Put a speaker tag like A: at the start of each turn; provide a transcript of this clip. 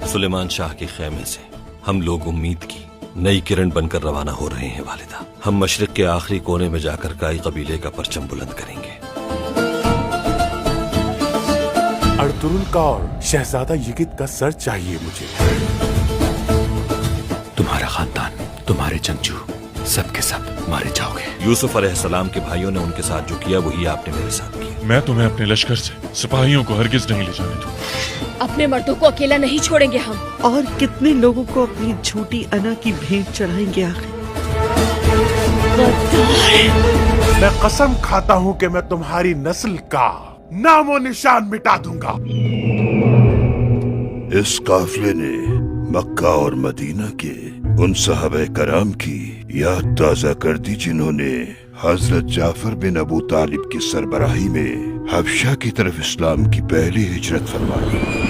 A: सुलेमान शाह के खेमे से हम लोग उम्मीद की नई किरण बनकर रवाना हो रहे हैं वालिदा। हम मशरिक के आखिरी कोने में जाकर काई कबीले का परचम बुलंद करेंगे।
B: अर्तुरुल का और शहजादा यगित का सर चाहिए मुझे।
C: तुम्हारा खानदान, तुम्हारे जंगजू सब के सब मारे जाओगे।
A: यूसुफ अलैहिस्सलाम के भाइयों ने उनके साथ जो किया वही आपने मेरे साथ किया।
D: मैं तुम्हें अपने लश्कर से सिपाहियों को हरगिज नहीं ले जाने दूंगा।
E: अपने मर्दों को अकेला नहीं छोड़ेंगे हम।
F: और कितने लोगों को अपनी झूठी अना की भेंट चढ़ाएंगे आखिर।
B: मैं कसम खाता हूँ कि मैं तुम्हारी नस्ल का नामो निशान मिटा दूंगा।
G: इस काफिले ने मक्का और मदीना के उन सहाबे कराम की याद ताजा कर दी जिन्होंने हजरत जाफर बिन अबू तालिब की सरबराही में हबशा की तरफ इस्लाम की पहली हिजरत फरमाई।